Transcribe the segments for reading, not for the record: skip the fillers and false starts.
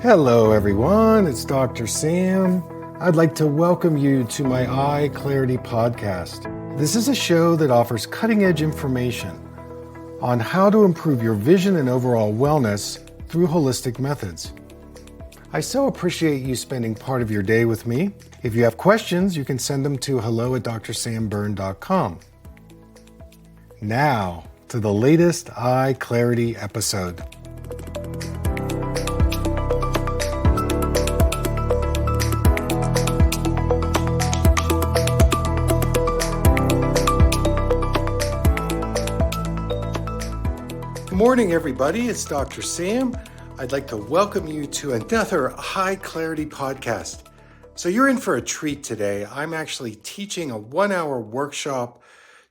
Hello everyone, it's Dr. Sam. I'd like to welcome you to my Eye Clarity podcast. This is a show that offers cutting-edge information on how to improve your vision and overall wellness through holistic methods. I so appreciate you spending part of your day with me. If you have questions, you can send them to hello@drsamberne.com. Now, to the latest Eye Clarity episode. Good morning, everybody. It's Dr. Sam. I'd like to welcome you to another Eye Clarity podcast. So you're in for a treat today. I'm actually teaching a 1-hour workshop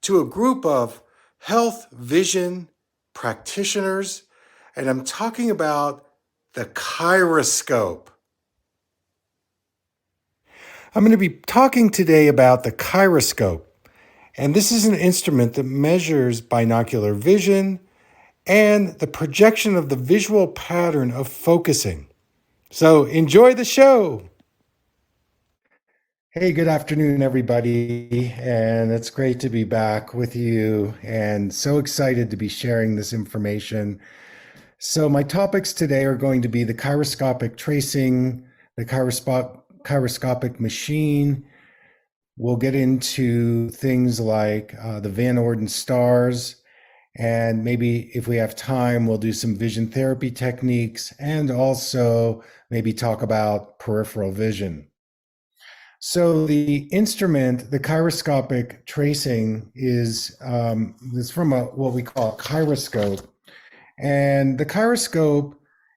to a group of health vision practitioners, and I'm talking about the Cheiroscope. I'm going to be talking today about the Cheiroscope, and this is an instrument that measures binocular vision and the projection of the visual pattern of focusing. So enjoy the show. Hey, good afternoon, everybody. And it's great to be back with you and so excited to be sharing this information. So my topics today are going to be the chiroscopic tracing, the chiroscopic machine. We'll get into things like the Van Orden stars. And maybe if we have time, we'll do some vision therapy techniques and also maybe talk about peripheral vision. So the instrument, the chiroscopic tracing is from what we call a chiroscope. And the chiroscope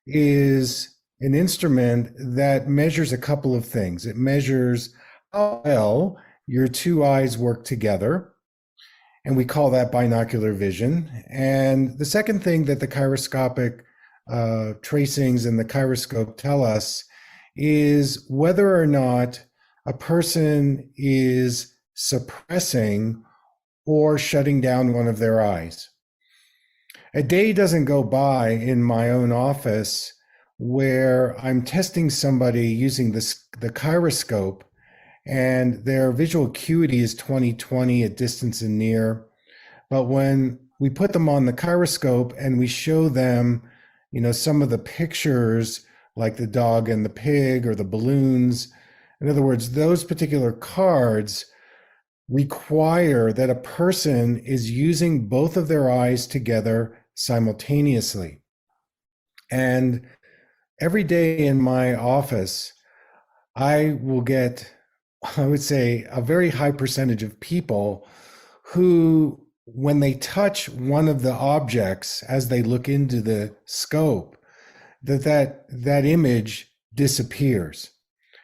is an instrument that measures a couple of things. It measures how well your two eyes work together. And we call that binocular vision. And the second thing that the chiroscopic tracings and the chiroscope tell us is whether or not a person is suppressing or shutting down one of their eyes. A day doesn't go by in my own office where I'm testing somebody using the chiroscope and their visual acuity is 20/20 at distance and near. But when we put them on the chiroscope and we show them, some of the pictures like the dog and the pig or the balloons, in other words, those particular cards require that a person is using both of their eyes together simultaneously. And every day in my office, I will get, I would say, a very high percentage of people who, when they touch one of the objects as they look into the scope, that image disappears.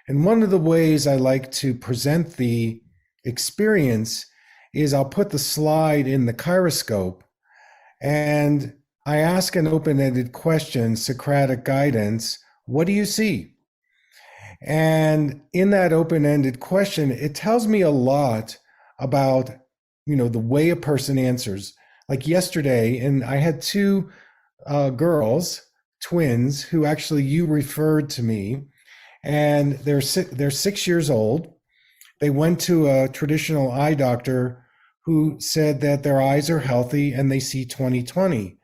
And one of the ways I like to present the experience is I'll put the slide in the chiroscope and I ask an open-ended question, Socratic guidance, what do you see? And in that open-ended question, it tells me a lot about, the way a person answers. Like yesterday, and I had two girls, twins, who actually you referred to me, and they're 6 years old. They went to a traditional eye doctor who said that their eyes are healthy and they see 20/20.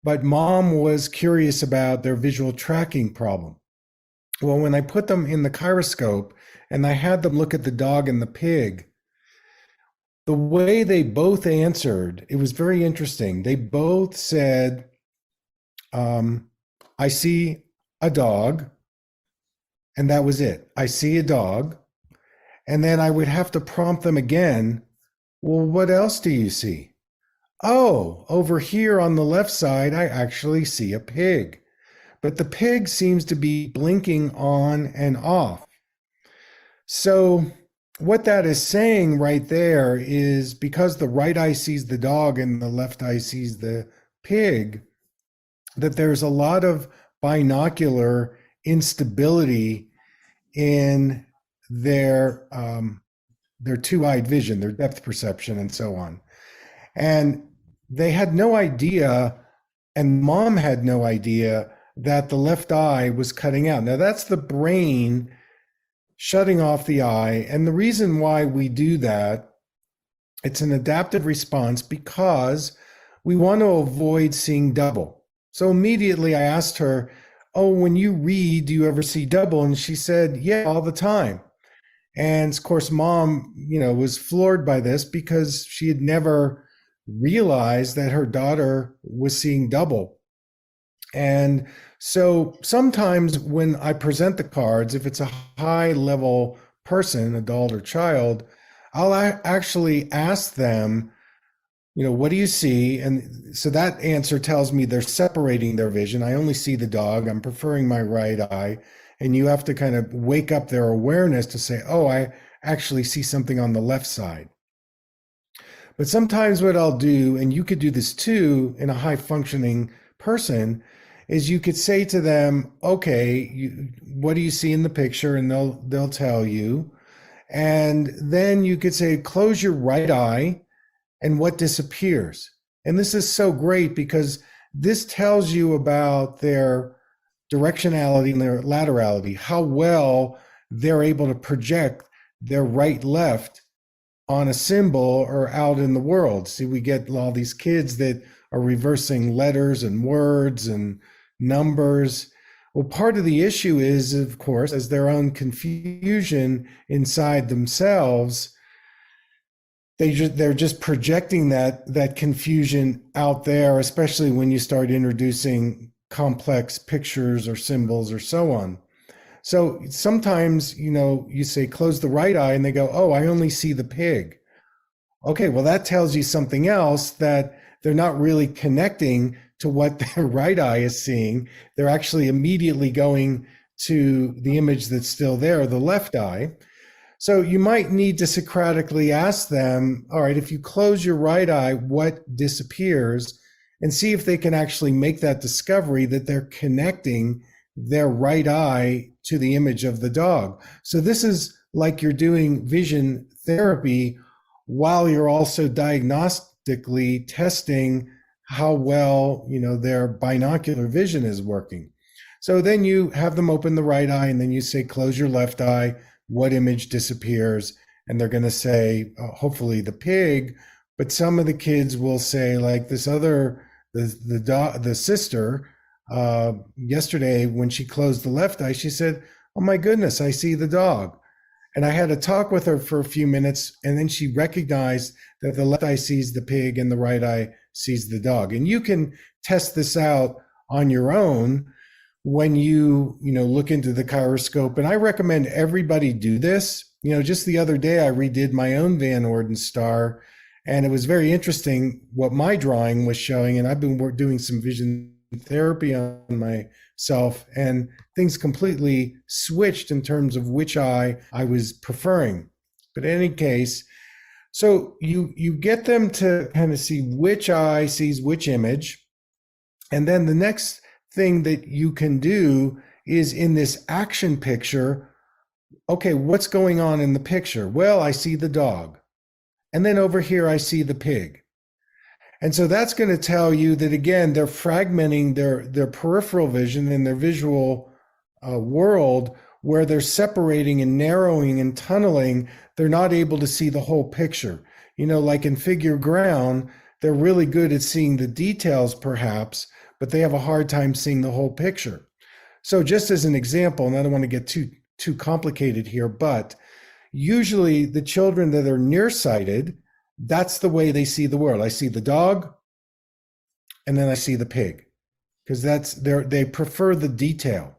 But mom was curious about their visual tracking problem. Well, when I put them in the chiroscope and I had them look at the dog and the pig, the way they both answered, it was very interesting. They both said, I see a dog, and that was it. I see a dog. And then I would have to prompt them again, well, what else do you see? Oh, over here on the left side, I actually see a pig. But the pig seems to be blinking on and off. So what that is saying right there is because the right eye sees the dog and the left eye sees the pig, that there's a lot of binocular instability in their two-eyed vision, their depth perception, and so on. And they had no idea, and mom had no idea that the left eye was cutting out. Now, that's the brain shutting off the eye. And the reason why we do that, it's an adaptive response because we want to avoid seeing double. So immediately I asked her, oh, when you read, do you ever see double? And she said, yeah, all the time. And of course, mom, was floored by this because she had never realized that her daughter was seeing double. And so sometimes when I present the cards, if it's a high level person, adult or child, I'll actually ask them, what do you see? And so that answer tells me they're separating their vision. I only see the dog. I'm preferring my right eye. And you have to kind of wake up their awareness to say, oh, I actually see something on the left side. But sometimes what I'll do, and you could do this too in a high functioning person, is you could say to them, okay, what do you see in the picture? And they'll tell you. And then you could say, close your right eye, and what disappears. And this is so great because this tells you about their directionality and their laterality, how well they're able to project their right left on a symbol or out in the world. See, we get all these kids that are reversing letters and words and numbers. Well, part of the issue is, of course, as their own confusion inside themselves, they're just projecting that confusion out there, especially when you start introducing complex pictures or symbols or so on. So sometimes, you say, close the right eye, and they go, oh, I only see the pig. Okay, well, that tells you something else, that they're not really connecting to what their right eye is seeing. They're actually immediately going to the image that's still there, the left eye. So you might need to Socratically ask them, all right, if you close your right eye, what disappears? And see if they can actually make that discovery that they're connecting their right eye to the image of the dog. So this is like you're doing vision therapy while you're also diagnostically testing how well, their binocular vision is working. So then you have them open the right eye, and then you say, close your left eye. What image disappears? And they're going to say, hopefully the pig. But some of the kids will say, like this other, the sister, yesterday when she closed the left eye, she said, oh my goodness, I see the dog. And I had a talk with her for a few minutes, and then she recognized that the left eye sees the pig and the right eye sees the dog. And you can test this out on your own when you look into the Cheiroscope. And I recommend everybody do this. Just the other day I redid my own Van Orden star, and it was very interesting what my drawing was showing. And I've been doing some vision therapy on myself, and things completely switched in terms of which eye I was preferring. But in any case, so you get them to kind of see which eye sees which image. And then the next thing that you can do is, in this action picture, okay, what's going on in the picture? Well, I see the dog. And then over here, I see the pig. And so that's going to tell you that, again, they're fragmenting their peripheral vision and their visual world, where they're separating and narrowing and tunneling. They're not able to see the whole picture. Like in figure ground, they're really good at seeing the details perhaps, but they have a hard time seeing the whole picture. So just as an example, and I don't want to get too complicated here, but usually the children that are nearsighted, that's the way they see the world. I see the dog, and then I see the pig, because they prefer the detail.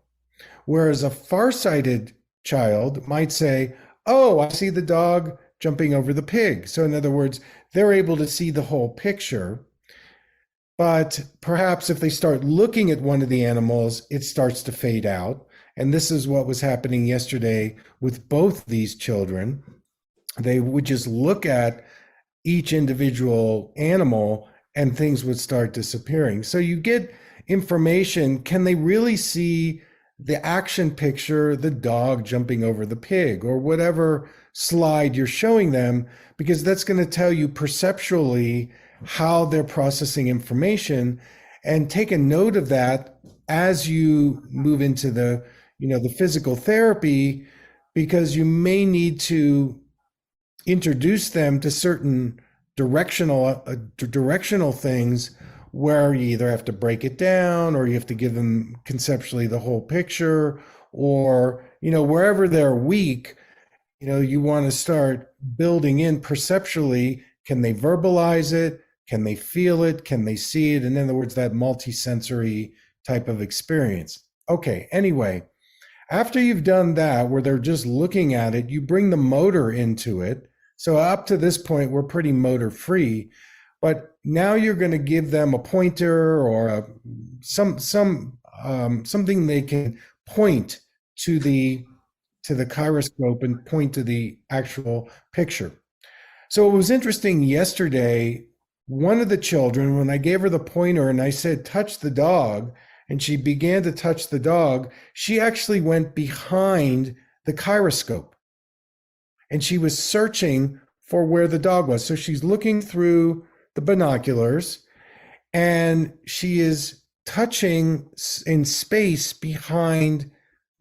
Whereas a farsighted child might say, oh, I see the dog jumping over the pig. So in other words, they're able to see the whole picture. But perhaps if they start looking at one of the animals, it starts to fade out. And this is what was happening yesterday with both these children. They would just look at each individual animal and things would start disappearing. So you get information. Can they really see the action picture, the dog jumping over the pig, or whatever slide you're showing them? Because that's going to tell you perceptually how they're processing information. And take a note of that as you move into the physical therapy, because you may need to introduce them to certain directional things where you either have to break it down or you have to give them conceptually the whole picture, or wherever they're weak, you want to start building in perceptually. Can they verbalize it? Can they feel it? Can they see it? In other words, that multisensory type of experience. Okay, anyway, after you've done that, where they're just looking at it, you bring the motor into it. So up to this point, we're pretty motor free, but now you're going to give them a pointer or something they can point to the gyroscope and point to the actual picture. So it was interesting yesterday, one of the children, when I gave her the pointer and I said, touch the dog, and she began to touch the dog, she actually went behind the gyroscope and she was searching for where the dog was. So she's looking through the binoculars and she is touching in space behind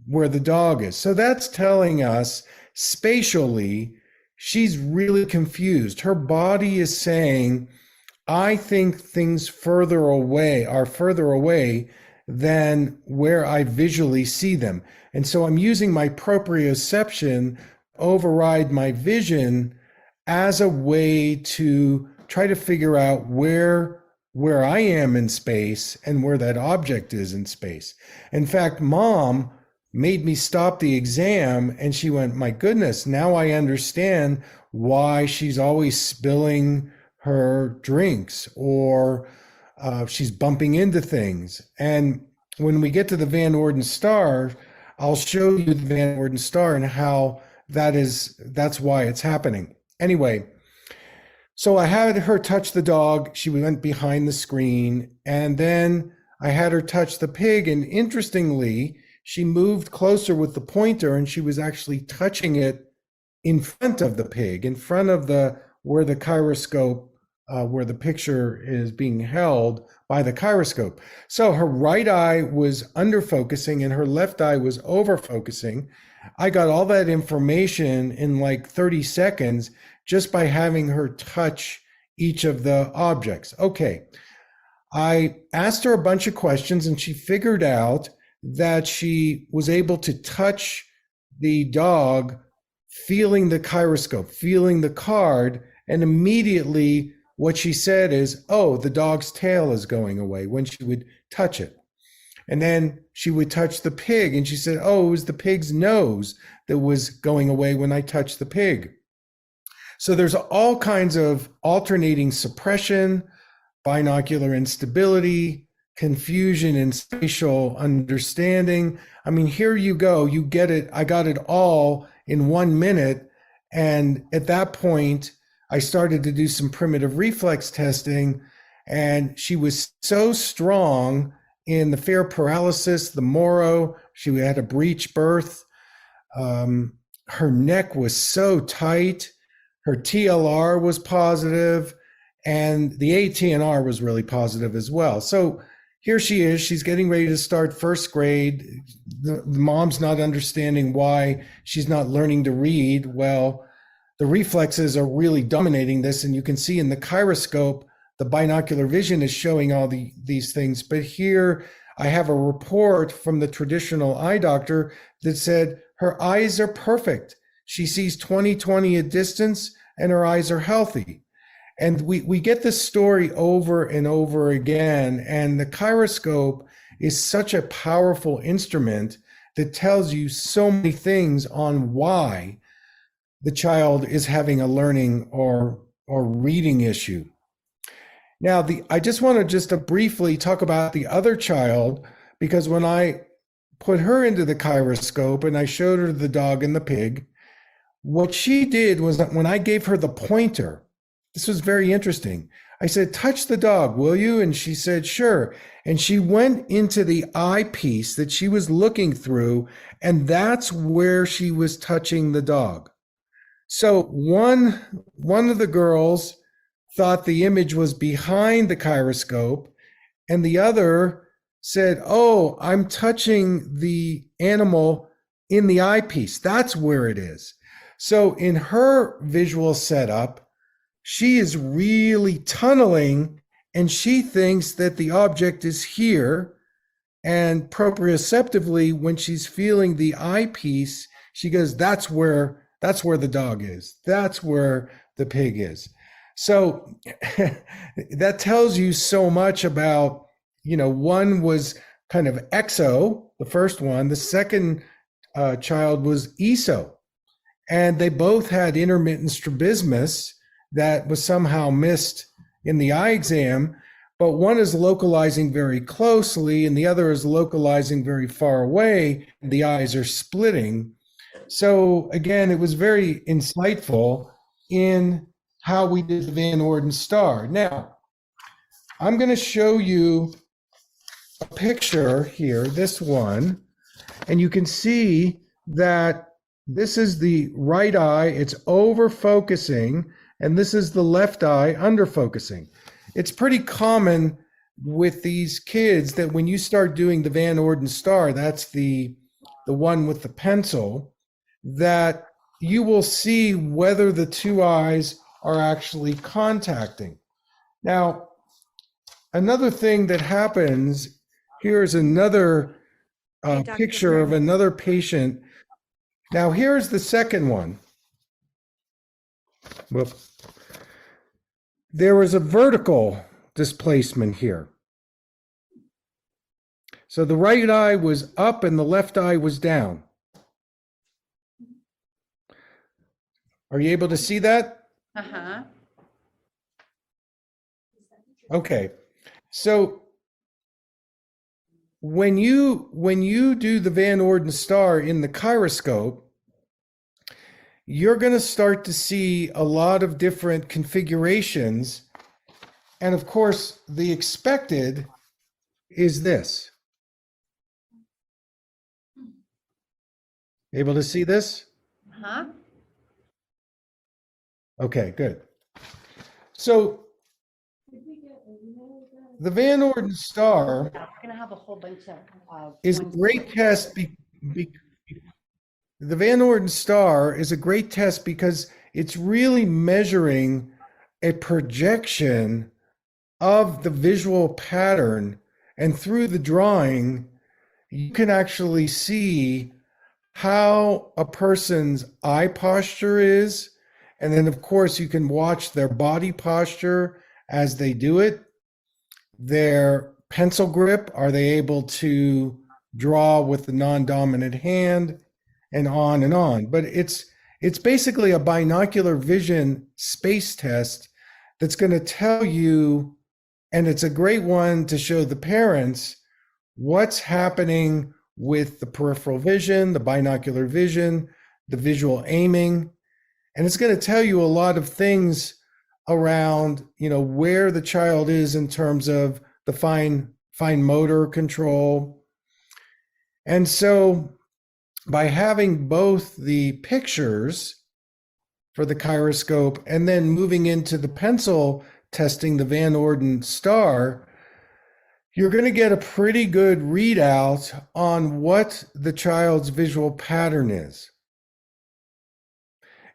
where the dog is. So that's telling us spatially, she's really confused. Her body is saying, I think things are further away than where I visually see them. And so I'm using my proprioception to override my vision as a way to try to figure out where I am in space and where that object is in space. In fact, Mom made me stop the exam and she went, my goodness, now I understand why she's always spilling her drinks or she's bumping into things. And when we get to the Van Orden star, I'll show you the Van Orden star and how that's why it's happening. Anyway, so I had her touch the dog. She went behind the screen, and then I had her touch the pig. And interestingly, she moved closer with the pointer and she was actually touching it in front of the pig, in front of where the gyroscope, where the picture is being held by the gyroscope. So her right eye was under focusing and her left eye was over focusing. I got all that information in like 30 seconds just by having her touch each of the objects. Okay. I asked her a bunch of questions and she figured out that she was able to touch the dog, feeling the gyroscope, feeling the card, and immediately what she said is, oh, the dog's tail is going away when she would touch it. And then she would touch the pig and she said, oh, it was the pig's nose that was going away when I touched the pig. So there's all kinds of alternating suppression, binocular instability, confusion in spatial understanding. I mean, here you go, you get it. I got it all in 1 minute. And at that point, I started to do some primitive reflex testing, and she was so strong in the fair paralysis, the Moro. She had a breech birth. Her neck was so tight. Her TLR was positive, and the ATNR was really positive as well. So here she is. She's getting ready to start first grade. The mom's not understanding why she's not learning to read. Well, the reflexes are really dominating this, and you can see in the gyroscope, the binocular vision is showing all these things. But here I have a report from the traditional eye doctor that said her eyes are perfect. She sees 20/20 at distance and her eyes are healthy. And we get this story over and over again. And the gyroscope is such a powerful instrument that tells you so many things on why the child is having a learning or reading issue. Now, I just want to just briefly talk about the other child, because when I put her into the gyroscope and I showed her the dog and the pig, what she did was that when I gave her the pointer, this was very interesting. I said, touch the dog, will you? And she said, sure. And she went into the eyepiece that she was looking through, and that's where she was touching the dog. So one of the girls thought the image was behind the gyroscope, and the other said, "Oh, I'm touching the animal in the eyepiece. That's where it is." So in her visual setup, she is really tunneling and she thinks that the object is here. And proprioceptively, when she's feeling the eyepiece, she goes, that's where the dog is. That's where the pig is. So that tells you so much about, one was kind of exo, the first one. The second child was ESO. And they both had intermittent strabismus that was somehow missed in the eye exam, but one is localizing very closely and the other is localizing very far away. The eyes are splitting. So again, it was very insightful in how we did the Van Orden star. Now, I'm going to show you a picture here, this one, and you can see that this is the right eye, it's over focusing, and this is the left eye under focusing. It's pretty common with these kids that when you start doing the Van Orden star, that's the one with the pencil, that you will see whether the two eyes are actually contacting. Now, another thing that happens, here's another picture of another patient. Now, here's the second one. Well, there was a vertical displacement here. So the right eye was up and the left eye was down. Are you able to see that? Uh-huh. Okay. So when you do the Van Orden star in the Cheiroscope, you're going to start to see a lot of different configurations. And of course, the expected is this. Able to see this? Uh-huh. Okay, good. So the Van Orden star We're gonna have a whole bunch of is a great test. The Van Orden star is a great test because it's really measuring a projection of the visual pattern, and through the drawing, you can actually see how a person's eye posture is. And then, of course, you can watch their body posture as they do it. Their pencil grip, are they able to draw with the non-dominant hand, and on and on. But it's basically a binocular vision space test that's going to tell you, and it's a great one to show the parents what's happening with the peripheral vision, the binocular vision, the visual aiming. And it's going to tell you a lot of things around, where the child is in terms of the fine motor control. And so by having both the pictures for the Cheiroscope and then moving into the pencil testing the Van Orden star, you're going to get a pretty good readout on what the child's visual pattern is.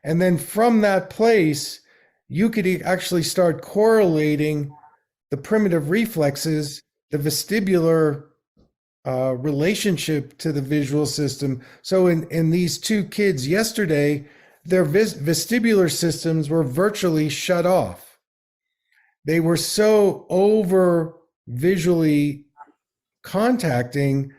And then from that place, you could actually start correlating the primitive reflexes, the vestibular relationship to the visual system. So in these two kids yesterday, their vestibular systems were virtually shut off. They were so over visually contacting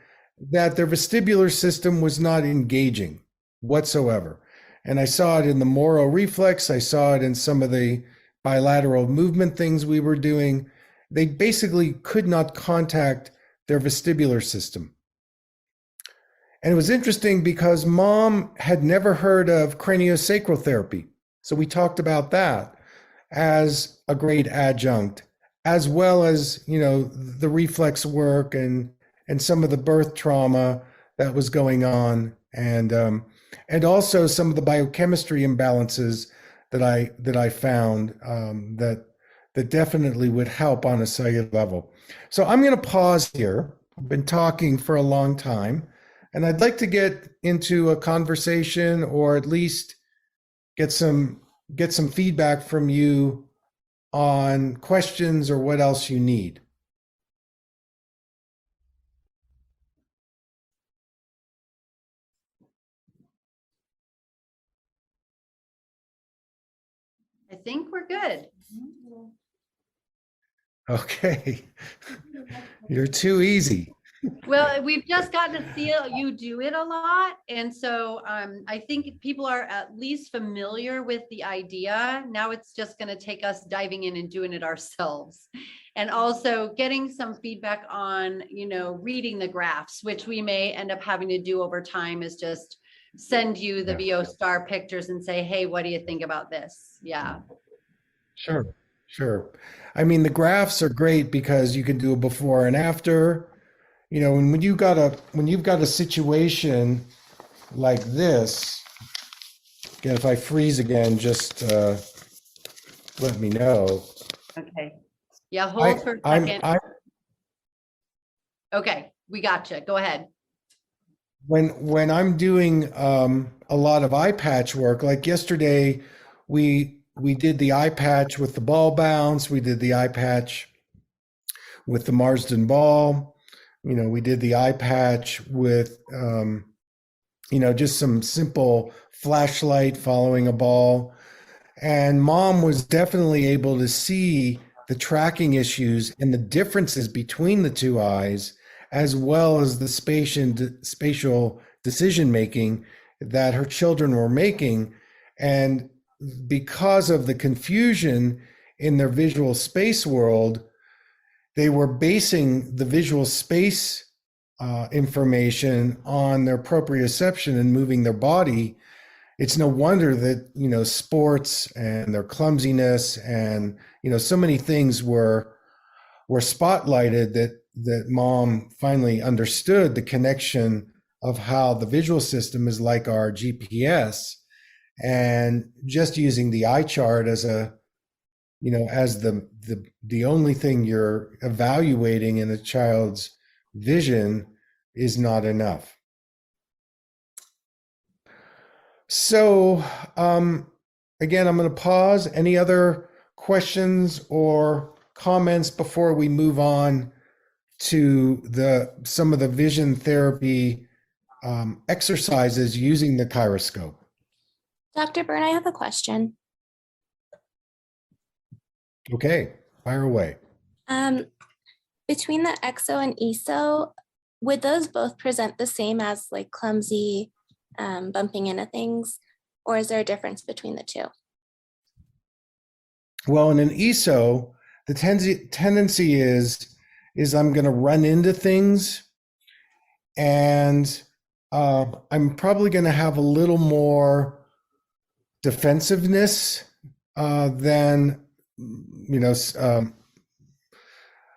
that their vestibular system was not engaging whatsoever. And I saw it in the Moro reflex. I saw it in some of the bilateral movement things we were doing. They basically could not contact their vestibular system. And it was interesting because mom had never heard of craniosacral therapy. So we talked about that as a great adjunct, as well as, the reflex work and some of the birth trauma that was going on, and also some of the biochemistry imbalances that I found that definitely would help on a cellular level. So I'm going to pause here. been talking for a long time, and I'd like to get into a conversation or at least get some feedback from you on questions or what else you need. I think we're good. Okay. You're too easy. Well, we've just gotten to see you do it a lot. And so I think people are at least familiar with the idea. Now it's just going to take us diving in and doing it ourselves. And also getting some feedback on, reading the graphs, which we may end up having to do over time, is just send you the VO star pictures and say, hey, what do you think about this? Yeah. Sure. Sure. I mean, the graphs are great because you can do a before and after. And when you've got a situation like this, again, if I freeze again, just let me know. Okay. Yeah, hold for a second. Okay, we gotcha. Go ahead. When I'm doing a lot of eye patch work, like yesterday, we did the eye patch with the ball bounce, we did the eye patch with the Marsden ball, we did the eye patch with just some simple flashlight following a ball. And mom was definitely able to see the tracking issues and the differences between the two eyes, as well as the spatial decision making that her children were making. And because of the confusion in their visual space world, they were basing the visual space information on their proprioception and moving their body. It's no wonder that sports and their clumsiness and so many things were spotlighted, that mom finally understood the connection of how the visual system is like our GPS, and just using the eye chart as as the only thing you're evaluating in a child's vision is not enough. So again, I'm going to pause. Any other questions or comments before we move on to some of the vision therapy exercises using the Cheiroscope? Dr. Berne, I have a question. Okay, fire away. Between the EXO and ESO, would those both present the same as like clumsy bumping into things, or is there a difference between the two? Well, in an ESO, the tendency is I'm going to run into things, and I'm probably going to have a little more defensiveness than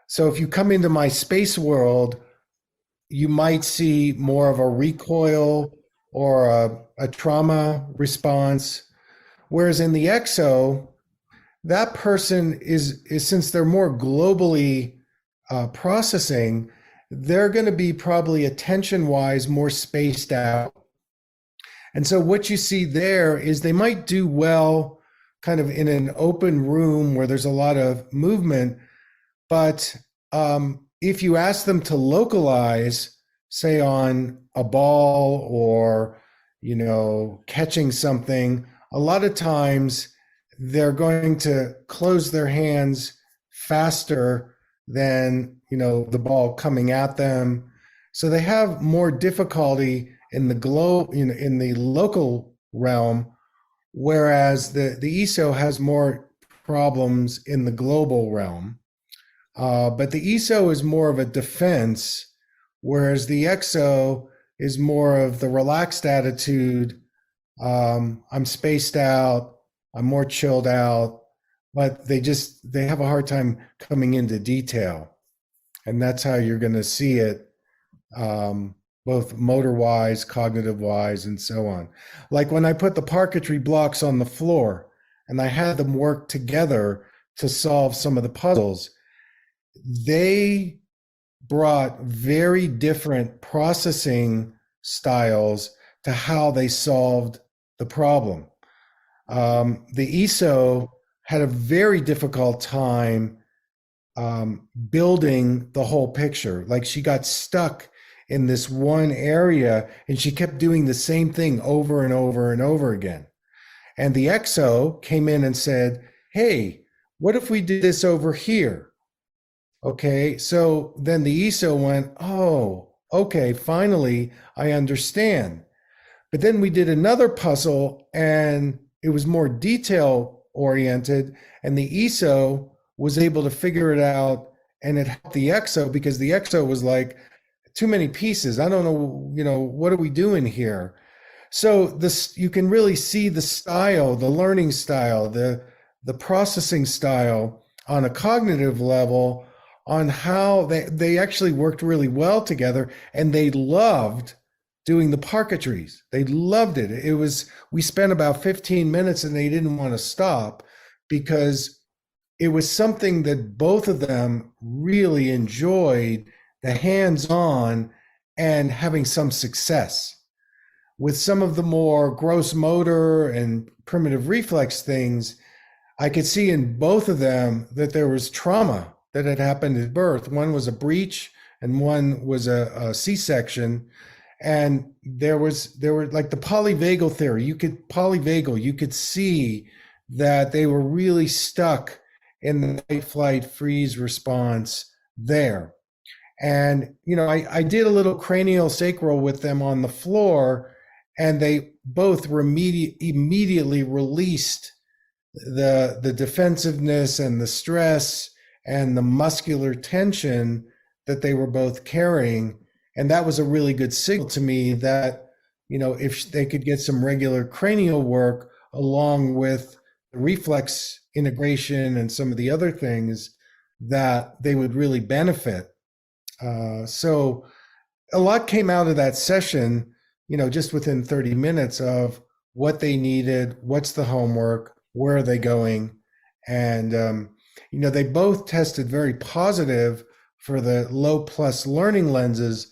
so if you come into my space world, you might see more of a recoil or a trauma response. Whereas in the EXO, that person is since they're more globally processing, they're going to be probably attention-wise more spaced out. And so what you see there is they might do well kind of in an open room where there's a lot of movement, but if you ask them to localize, say on a ball or catching something, a lot of times they're going to close their hands faster than the ball coming at them, so they have more difficulty in the in the local realm, whereas the ESO has more problems in the global realm. But the ESO is more of a defense, whereas the EXO is more of the relaxed attitude. I'm spaced out, I'm more chilled out, but they have a hard time coming into detail. And that's how you're going to see it, both motor-wise, cognitive-wise, and so on. Like when I put the parquetry blocks on the floor and I had them work together to solve some of the puzzles, they brought very different processing styles to how they solved the problem. The ESO had a very difficult time building the whole picture. Like she got stuck in this one area and she kept doing the same thing over and over and over again. And the EXO came in and said, hey, what if we did this over here? Okay, so then the ESO went, oh, okay, finally, I understand. But then we did another puzzle and it was more detail oriented, and the ESO was able to figure it out, and it helped the EXO because the EXO was like, too many pieces. I don't know, what are we doing here? So this, you can really see the style, the learning style, the processing style on a cognitive level, on how they actually worked really well together, and they loved doing the parquetries. They loved it. We spent about 15 minutes and they didn't want to stop because it was something that both of them really enjoyed, the hands-on and having some success. With some of the more gross motor and primitive reflex things, I could see in both of them that there was trauma that had happened at birth. One was a breech and one was a C-section. And there were like the polyvagal theory. You could see that they were really stuck in the fight, flight, freeze response there. And, I did a little cranial sacral with them on the floor, and they both immediately released the defensive-ness and the stress and the muscular tension that they were both carrying. And that was a really good signal to me that, if they could get some regular cranial work along with the reflex integration and some of the other things, that they would really benefit. So a lot came out of that session, just within 30 minutes of what they needed, what's the homework, where are they going? And, they both tested very positive for the low plus learning lenses.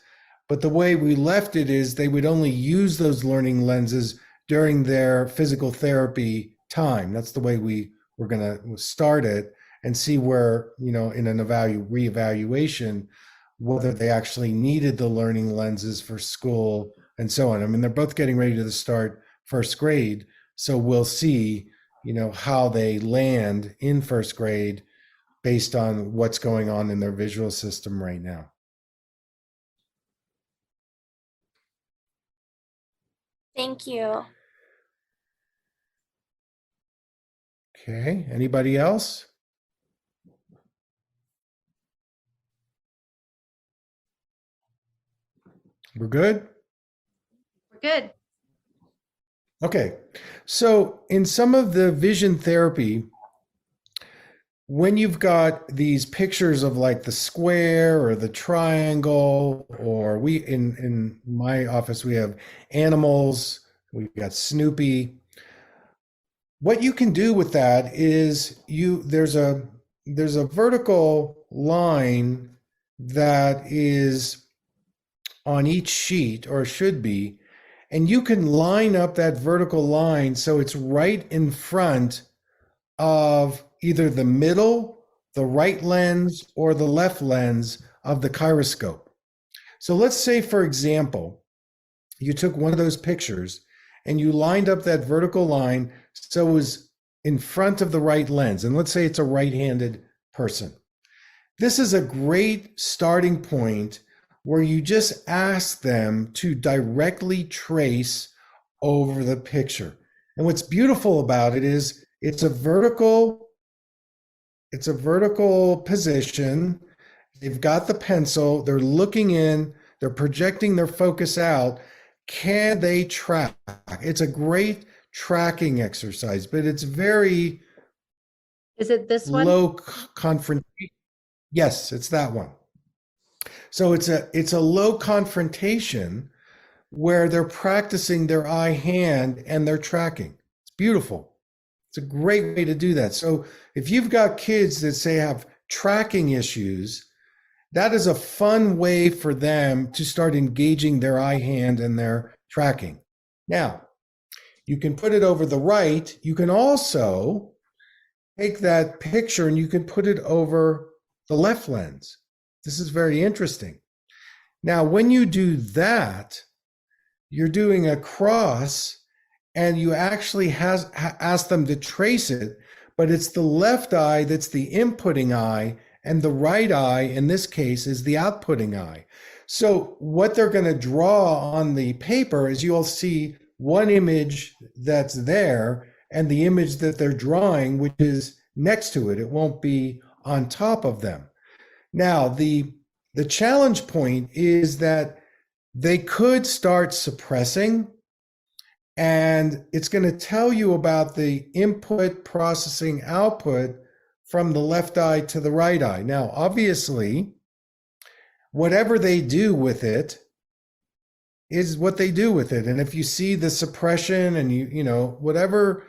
But the way we left it is they would only use those learning lenses during their physical therapy time. That's the way we were going to start it and see where, in an reevaluation, whether they actually needed the learning lenses for school and so on. I mean, they're both getting ready to start first grade. So we'll see, how they land in first grade based on what's going on in their visual system right now. Thank you. Okay, anybody else? We're good? We're good. Okay, so in some of the vision therapy, when you've got these pictures of like the square or the triangle, or in my office, we have animals, we've got Snoopy. What you can do with that is there's a vertical line that is on each sheet, or should be, and you can line up that vertical line so it's right in front of either the middle, the right lens, or the left lens of the chiroscope. So let's say, for example, you took one of those pictures and you lined up that vertical line so it was in front of the right lens. And let's say it's a right-handed person. This is a great starting point where you just ask them to directly trace over the picture. And what's beautiful about it is it's a vertical position. They've got the pencil, they're looking in, they're projecting their focus out. Can they track? It's a great tracking exercise, but it's very Is it this one? low confrontation. Yes, it's that one. So it's a low confrontation where they're practicing their eye hand and they're tracking. It's beautiful. It's a great way to do that. So if you've got kids that say have tracking issues that is a fun way for them to start engaging their eye hand and their tracking. Now, you can put it over the right. You can also take that picture and you can put it over the left lens. This is very interesting. Now, when you do that, you're doing a cross and you actually ask them to trace it, but it's the left eye that's the inputting eye and the right eye, in this case, is the outputting eye. So what they're going to draw on the paper is you'll see one image that's there and the image that they're drawing, which is next to it. It won't be on top of them. Now, the challenge point is that they could start suppressing, and it's going to tell you about the input, processing, output from the left eye to the right eye. Now, obviously, whatever they do with it is what they do with it. And if you see the suppression and you know, whatever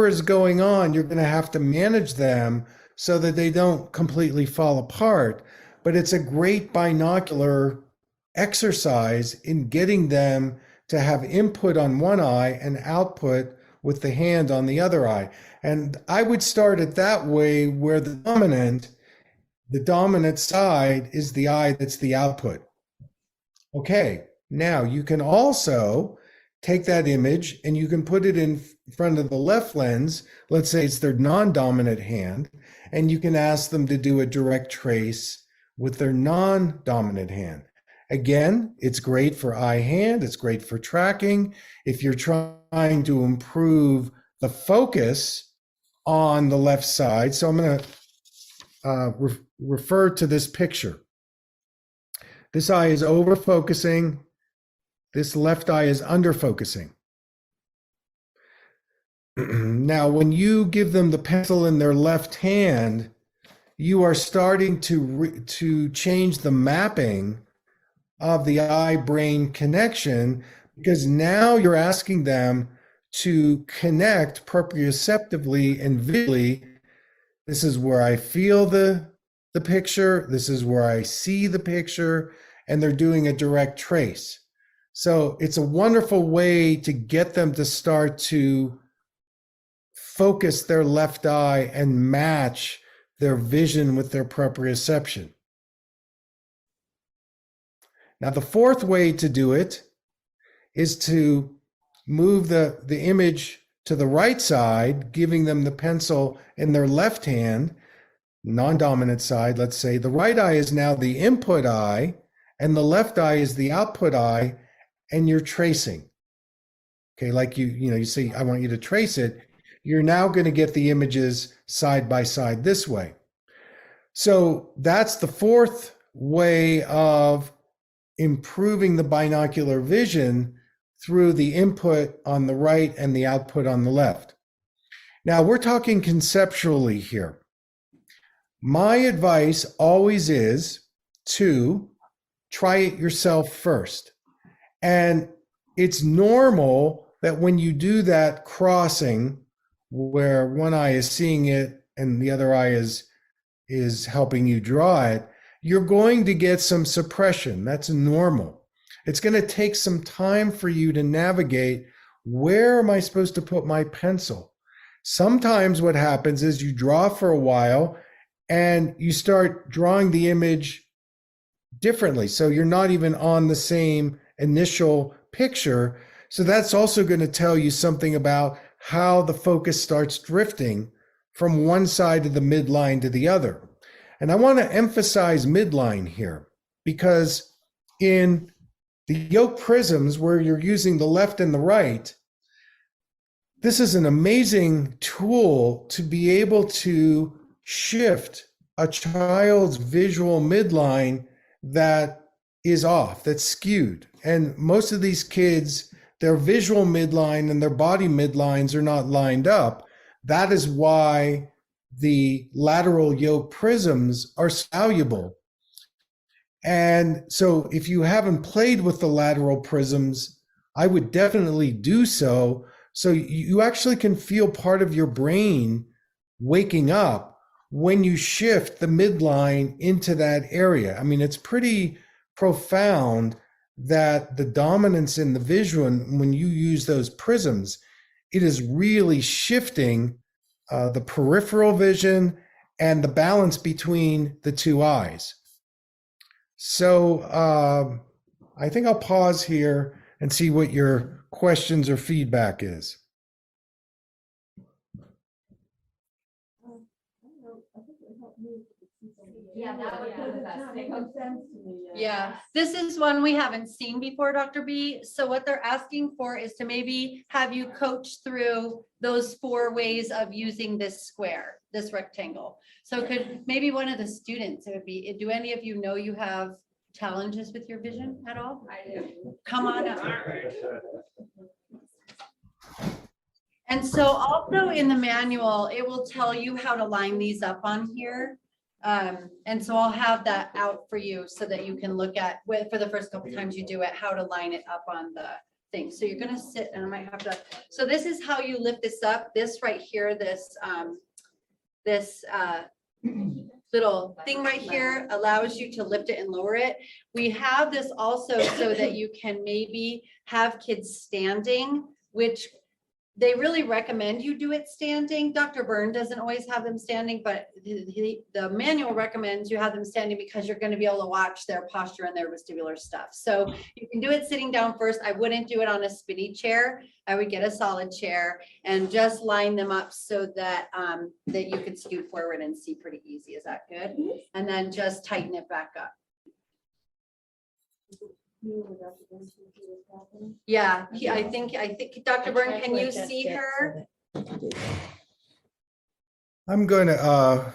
is going on, you're going to have to manage them so that they don't completely fall apart. But it's a great binocular exercise in getting them to have input on one eye and output with the hand on the other eye. And I would start it that way, where the dominant side is the eye that's the output. Okay, now you can also take that image and you can put it in front of the left lens. Let's say it's their non-dominant hand, and you can ask them to do a direct trace with their non-dominant hand. Again, it's great for eye hand, it's great for tracking. If you're trying to improve the focus on the left side, so I'm going to refer to this picture. This eye is over focusing, this left eye is under focusing. Now, when you give them the pencil in their left hand, you are starting to change the mapping of the eye-brain connection, because now you're asking them to connect proprioceptively and visually. This is where I feel the picture, this is where I see the picture, and they're doing a direct trace. So it's a wonderful way to get them to start to focus their left eye and match their vision with their proprioception. Now, the fourth way to do it is to move the image to the right side, giving them the pencil in their left hand, non-dominant side, let's say. The right eye is now the input eye, and the left eye is the output eye, and you're tracing. Okay, like you say, I want you to trace it. You're now going to get the images side by side this way. So that's the fourth way of improving the binocular vision, through the input on the right and the output on the left. Now, we're talking conceptually here. My advice always is to try it yourself first. And it's normal that when you do that crossing, where one eye is seeing it and the other eye is helping you draw it, you're going to get some suppression. That's normal. It's going to take some time for you to navigate, where am I supposed to put my pencil? Sometimes what happens is you draw for a while and you start drawing the image differently. So you're not even on the same initial picture. So that's also going to tell you something about how the focus starts drifting from one side of the midline to the other. And I want to emphasize midline here, because in the yoke prisms, where you're using the left and the right, this is an amazing tool to be able to shift a child's visual midline that is off, that's skewed. And most of these kids, their visual midline and their body midlines are not lined up. That is why the lateral yoke prisms are soluble. And so if you haven't played with the lateral prisms, I would definitely do so. So you actually can feel part of your brain waking up when you shift the midline into that area. I mean, it's pretty profound that the dominance in the vision, when you use those prisms, it is really shifting the peripheral vision and the balance between the two eyes. So I think I'll pause here and see what your questions or feedback is. Yeah, that would be the best thing. Yeah, this is one we haven't seen before, Dr. B. So what they're asking for is to maybe have you coach through those 4 ways of using this square, this rectangle. So could maybe one of the students, it would be, do any of you know you have challenges with your vision at all? I do. Come on up. And so also in the manual, it will tell you how to line these up on here. And so I'll have that out for you so that you can look at, for the first couple times you do it, how to line it up on the thing. So you're going to sit, and I might have to, so this is how you lift this up. This right here, this little thing right here allows you to lift it and lower it. We have this also so that you can maybe have kids standing, which they really recommend you do it standing. Dr. Berne doesn't always have them standing, but the manual recommends you have them standing because you're going to be able to watch their posture and their vestibular stuff. So you can do it sitting down first. I wouldn't do it on a spinny chair. I would get a solid chair and just line them up so that that you could scoot forward and see pretty easy. Is that good? And then just tighten it back up. Yeah, I think Dr. Berne, can you see her? I'm going to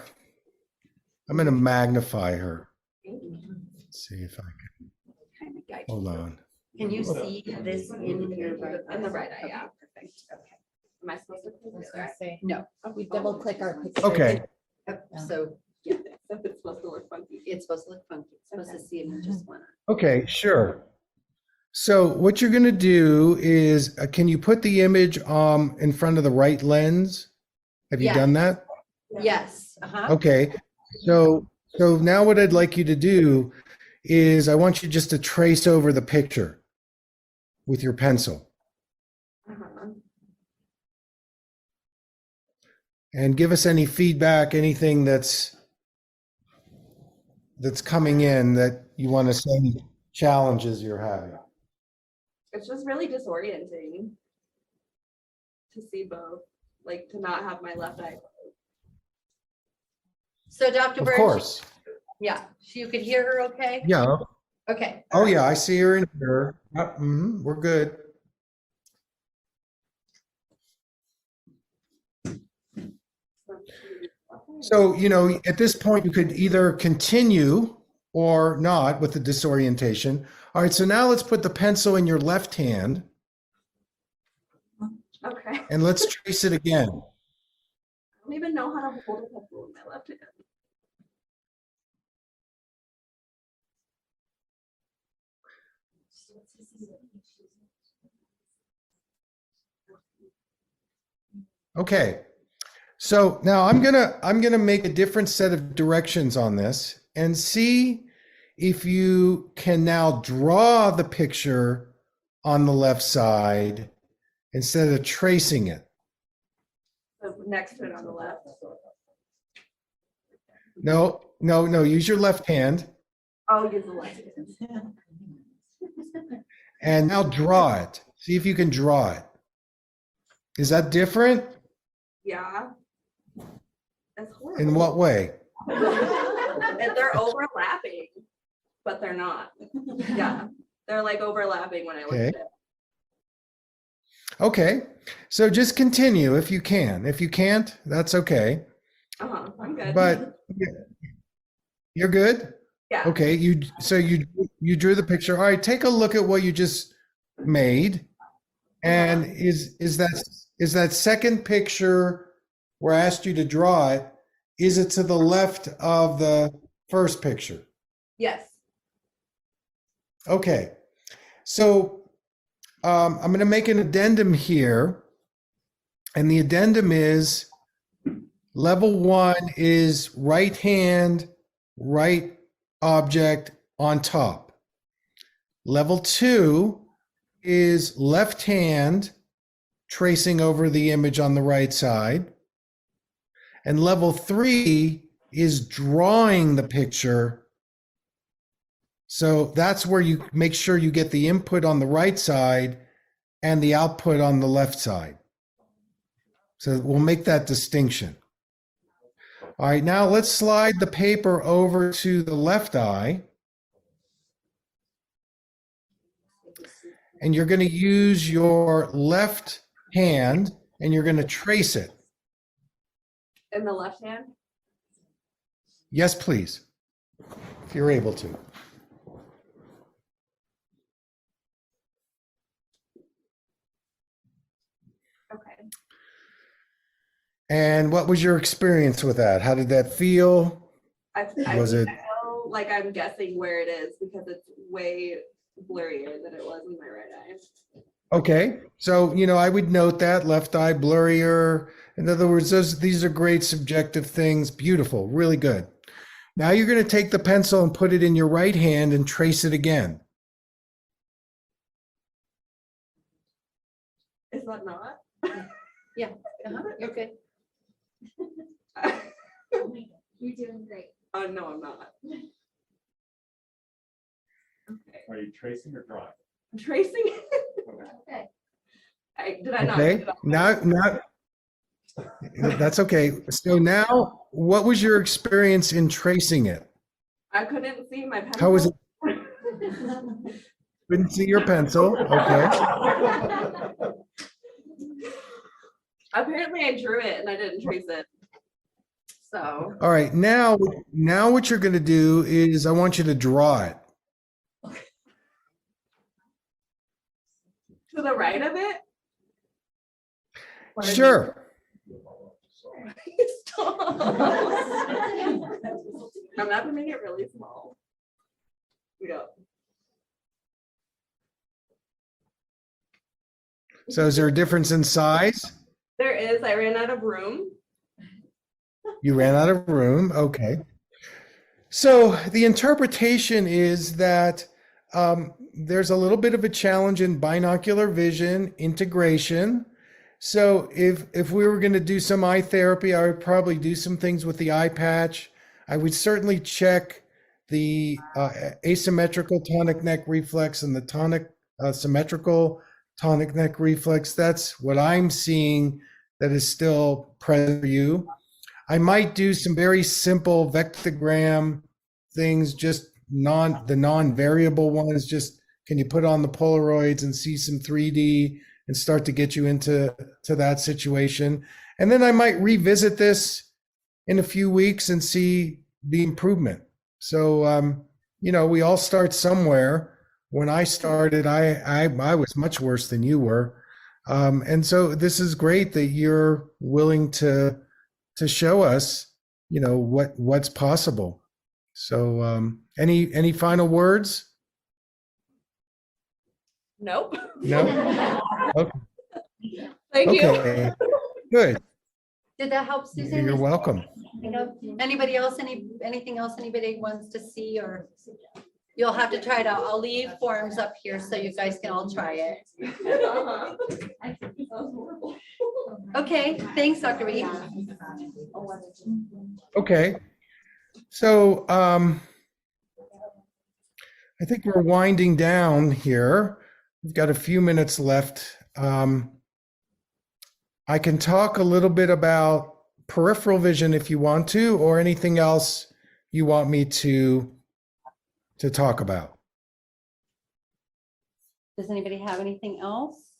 magnify her. Let's see if I can. Hold on. Can you see this in your In the right eye, yeah. Perfect. Okay. Am I supposed to put this right? No. We double click our picture. Okay. So yeah, It's supposed to look funky. it's supposed to look funky. It's supposed to see if you just want to. Okay, sure. So what you're going to do is, can you put the image in front of the right lens? Have you Yeah. done that? Yes. Uh-huh. Okay. So now what I'd like you to do is I want you just to trace over the picture with your pencil and give us any feedback, anything that's coming in that you want to say, challenges you're having. It's just really disorienting to see both, like to not have my left eye closed. So Dr. Of Berne, course. yeah, so you could hear her okay? Yeah. Okay. Oh yeah, I see her and hear her. Yep, we're good. So, at this point, you could either continue or not with the disorientation. All right, so now let's put the pencil in your left hand Okay. and let's trace it again. I don't even know how to hold a pencil in my left hand. Okay. So now I'm gonna make a different set of directions on this and see if you can now draw the picture on the left side instead of tracing it. So next to it on the left. No, use your left hand I'll use the left hand. and now draw it. See if you can draw it. Is that different? Yeah. That's horrible. In what way? And they're overlapping, but they're not. Yeah. They're like overlapping when I look at it. Okay. So just continue if you can. If you can't, that's okay. I'm good. But you're good? yeah. Okay, you drew the picture. All right, take a look at what you just made. And is that second picture where I asked you to draw it, is it to the left of the first picture? Yes. Okay. So I'm going to make an addendum here. And the addendum is, Level 1 is right hand, right object on top. Level 2 is left hand tracing over the image on the right side. And level 3 is drawing the picture. So that's where you make sure you get the input on the right side and the output on the left side. So we'll make that distinction. All right, now let's slide the paper over to the left eye. And you're going to use your left hand and you're going to trace it. In the left hand? Yes, please, if you're able to. Okay. And what was your experience with that? How did that feel? I Was it- feel like I'm guessing where it is because it's way blurrier than it was in my right eye. Okay, so I would note that left eye blurrier. In other words, these are great subjective things. Beautiful, really good. Now you're going to take the pencil and put it in your right hand and trace it again. Is that not? Yeah, you're good. You're doing great. Oh, no, I'm not. Okay. Are you tracing or drawing? I'm tracing. Okay. Did I not? Okay, now that's okay. So now, what was your experience in tracing it? I couldn't see my pencil. How was it? Couldn't see your pencil. Okay. Apparently I drew it and I didn't trace it. So, All right. Now what you're going to do is I want you to draw it. to the right of it? Sure. Stop. I'm not gonna make it really small. Yeah. So is there a difference in size? There is. I ran out of room. You ran out of room. Okay. So the interpretation is that there's a little bit of a challenge in binocular vision integration. So if we were going to do some eye therapy, I would probably do some things with the eye patch. I would certainly check the asymmetrical tonic neck reflex and the tonic symmetrical tonic neck reflex. That's what I'm seeing that is still present for you. I might do some very simple vectogram things, just the non-variable ones. Just can you put on the Polaroids and see some 3D and start to get you into that situation. And then I might revisit this in a few weeks and see the improvement. So, we all start somewhere. When I started, I was much worse than you were. And so this is great that you're willing to show us, what's possible. So, any final words? Nope. No? Okay. Thank you. Okay. Good. Did that help, Susan? You're welcome. Anybody else, anything else anybody wants to see, or you'll have to try it out. I'll leave forms up here so you guys can all try it. That was horrible. Okay, thanks, Dr. Reed. Okay. So I think we're winding down here. We've got a few minutes left. I can talk a little bit about peripheral vision if you want to, or anything else you want me to talk about. Does anybody have anything else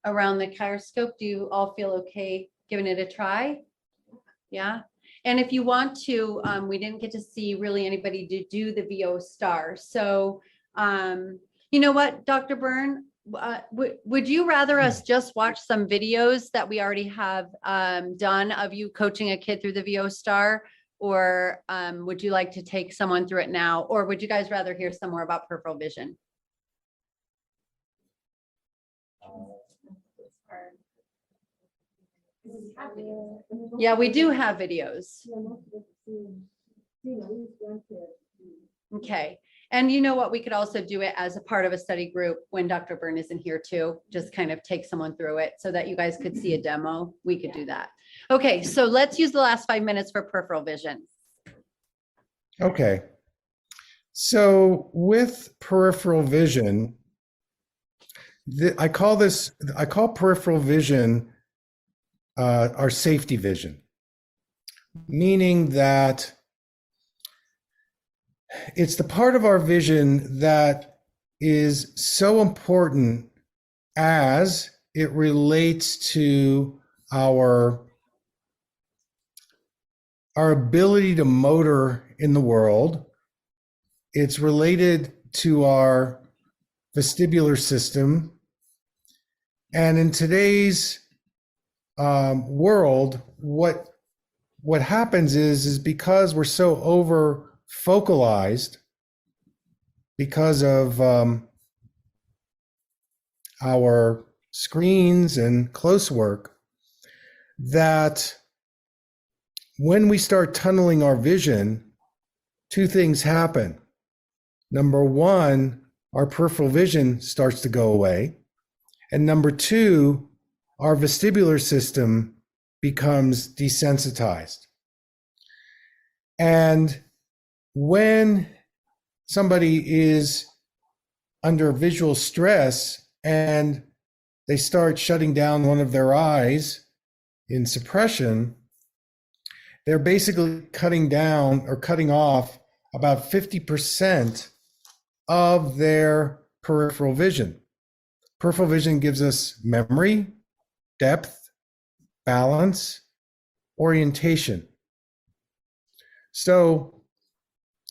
around the Cheiroscope? Do you all feel okay giving it a try? Yeah. And if you want to, we didn't get to see really anybody to do the VO star. So, you know what, Dr. Berne, would you rather us just watch some videos that we already have done of you coaching a kid through the VO star? Or would you like to take someone through it now? Or would you guys rather hear some more about peripheral vision? Yeah, we do have videos. Okay. And you know what? We could also do it as a part of a study group when Dr. Berne isn't here too. Just kind of take someone through it so that you guys could see a demo. We could do that. Okay, so let's use the last 5 minutes for peripheral vision. Okay. So with peripheral vision, I call peripheral vision our safety vision, meaning that it's the part of our vision that is so important as it relates to our ability to motor in the world. It's related to our vestibular system. And in today's world, what happens is because we're so over focalized because of our screens and close work, that when we start tunneling our vision, two things happen. Number one, our peripheral vision starts to go away. And number two, our vestibular system becomes desensitized. And when somebody is under visual stress and they start shutting down one of their eyes in suppression, they're basically cutting down or cutting off about 50% of their peripheral vision. Peripheral vision gives us memory, depth, balance, orientation. So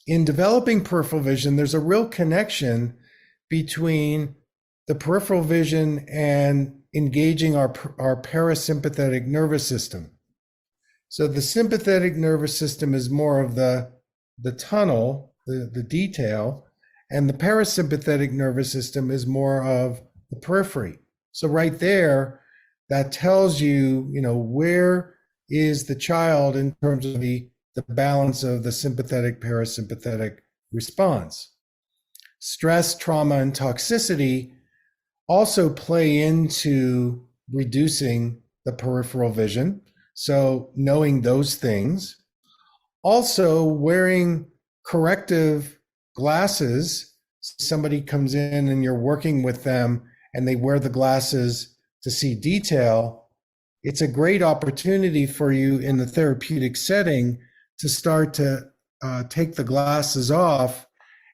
in developing peripheral vision, there's a real connection between the peripheral vision and engaging our parasympathetic nervous system. So the sympathetic nervous system is more of the tunnel, the detail, and the parasympathetic nervous system is more of the periphery. So right there, that tells you, where is the child in terms of the balance of the sympathetic parasympathetic response. Stress, trauma, and toxicity also play into reducing the peripheral vision. So knowing those things. Also wearing corrective glasses. Somebody comes in and you're working with them and they wear the glasses to see detail. It's a great opportunity for you in the therapeutic setting to start to take the glasses off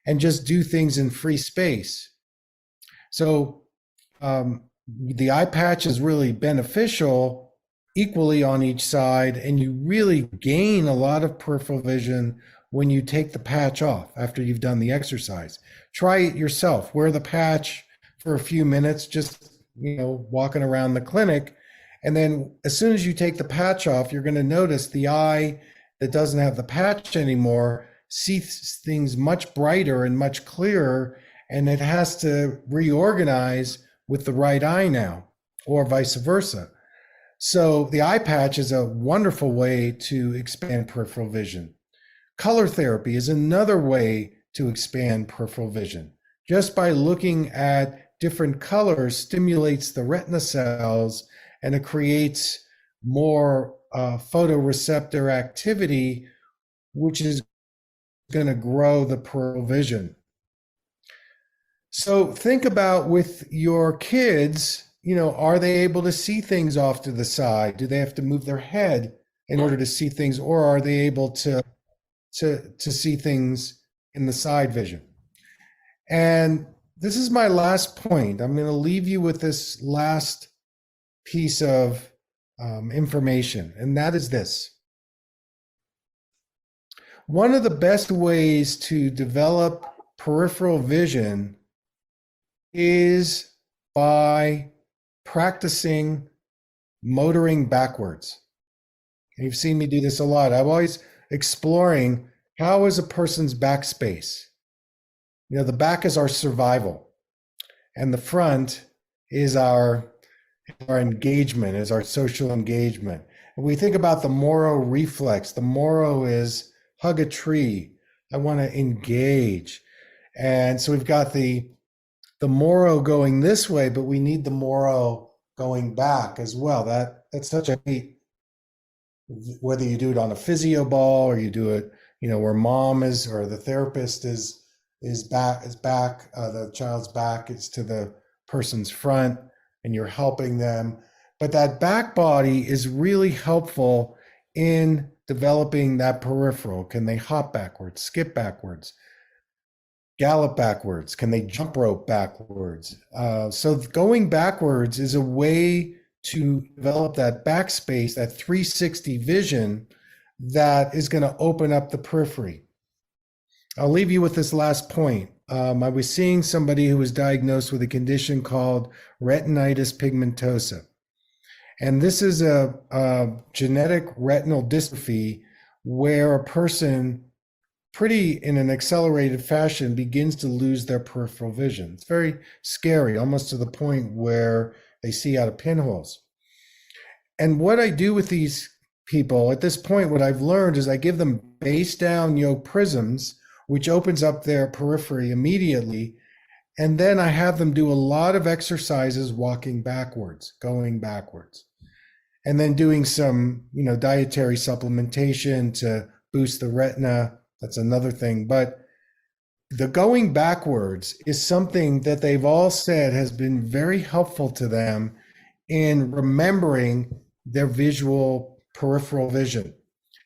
and just do things in free space. So the eye patch is really beneficial equally on each side, and you really gain a lot of peripheral vision when you take the patch off after you've done the exercise. Try it yourself. Wear the patch for a few minutes, just walking around the clinic. And then as soon as you take the patch off, you're going to notice the eye that doesn't have the patch anymore sees things much brighter and much clearer, and it has to reorganize with the right eye now, or vice versa. So the eye patch is a wonderful way to expand peripheral vision. Color therapy is another way to expand peripheral vision. Just by looking at different colors stimulates the retina cells, and it creates more photoreceptor activity, which is going to grow the peripheral vision. So think about with your kids, are they able to see things off to the side? Do they have to move their head in order to see things, or are they able to see things in the side vision? And this is my last point. I'm going to leave you with this last piece of information, and that is this. One of the best ways to develop peripheral vision is by practicing motoring backwards. And you've seen me do this a lot. I'm always exploring how is a person's back space. The back is our survival, and the front is our our engagement, is our social engagement. And we think about the Moro reflex. The Moro is hug a tree. I want to engage. And so we've got the Moro going this way, but we need the Moro going back as well. That's such a neat, whether you do it on a physio ball or you do it, where mom is, or the therapist is back, the child's back is to the person's front, and you're helping them. But that back body is really helpful in developing that peripheral. Can they hop backwards, skip backwards, gallop backwards? Can they jump rope backwards? So going backwards is a way to develop that backspace, that 360 vision that is going to open up the periphery. I'll leave you with this last point. I was seeing somebody who was diagnosed with a condition called retinitis pigmentosa. And this is a genetic retinal dystrophy where a person in an accelerated fashion begins to lose their peripheral vision. It's very scary, almost to the point where they see out of pinholes. And what I do with these people at this point, what I've learned is I give them base down yoke prisms, which opens up their periphery immediately. And then I have them do a lot of exercises walking backwards, going backwards, and then doing some, dietary supplementation to boost the retina. That's another thing. But the going backwards is something that they've all said has been very helpful to them in remembering their visual peripheral vision.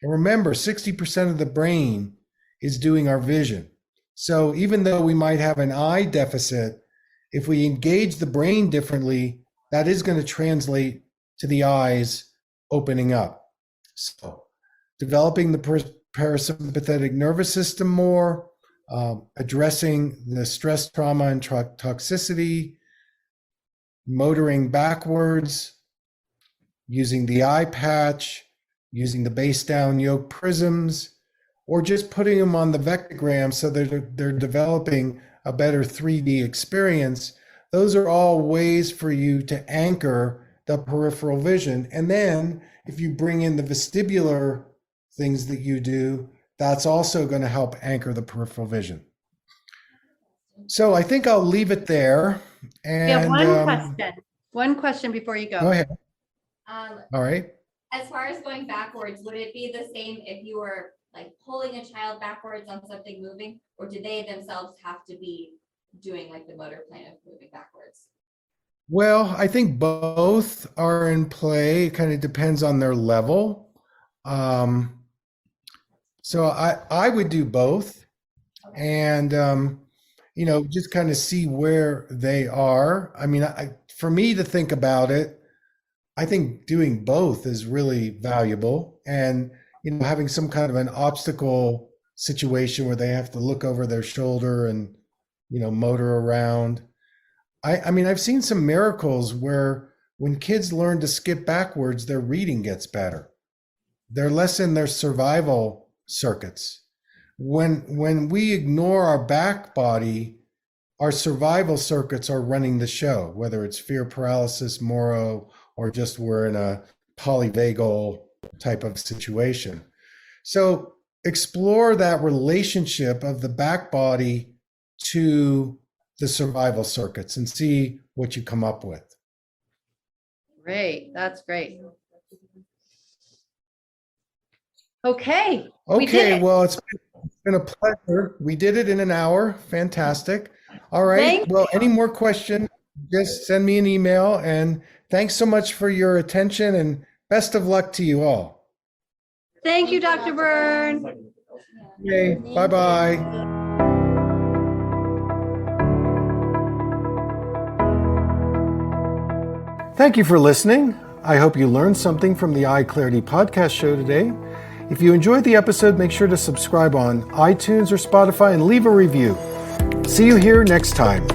And remember, 60% of the brain is doing our vision. So even though we might have an eye deficit, if we engage the brain differently, that is going to translate to the eyes opening up. So developing the parasympathetic nervous system more, addressing the stress, trauma, and toxicity, motoring backwards, using the eye patch, using the base down yoke prisms, or just putting them on the vectogram so they're developing a better 3D experience. Those are all ways for you to anchor the peripheral vision. And then if you bring in the vestibular things that you do, that's also going to help anchor the peripheral vision. So I think I'll leave it there. And one question before you go. Go ahead. All right. As far as going backwards, would it be the same if you were like pulling a child backwards on something moving, or do they themselves have to be doing like the motor plan of moving backwards? Well, I think both are in play. It kind of depends on their level. So I would do both, and just kind of see where they are. I mean, for me to think about it, I think doing both is really valuable, and having some kind of an obstacle situation where they have to look over their shoulder and motor around. I mean, I've seen some miracles where when kids learn to skip backwards, their reading gets better. They're less in their survival circuits. When we ignore our back body, our survival circuits are running the show, whether it's fear paralysis, Moro, or just we're in a polyvagal type of situation. So explore that relationship of the back body to the survival circuits and see what you come up with. Great. That's great. Okay. Well, it's been a pleasure. We did it in an hour. Fantastic. All right. Well, any more questions, just send me an email. And thanks so much for your attention, and best of luck to you all. Thank you, Dr. Berne. Okay. Bye-bye. Thank you for listening. I hope you learned something from the Eye Clarity podcast show today. If you enjoyed the episode, make sure to subscribe on iTunes or Spotify and leave a review. See you here next time.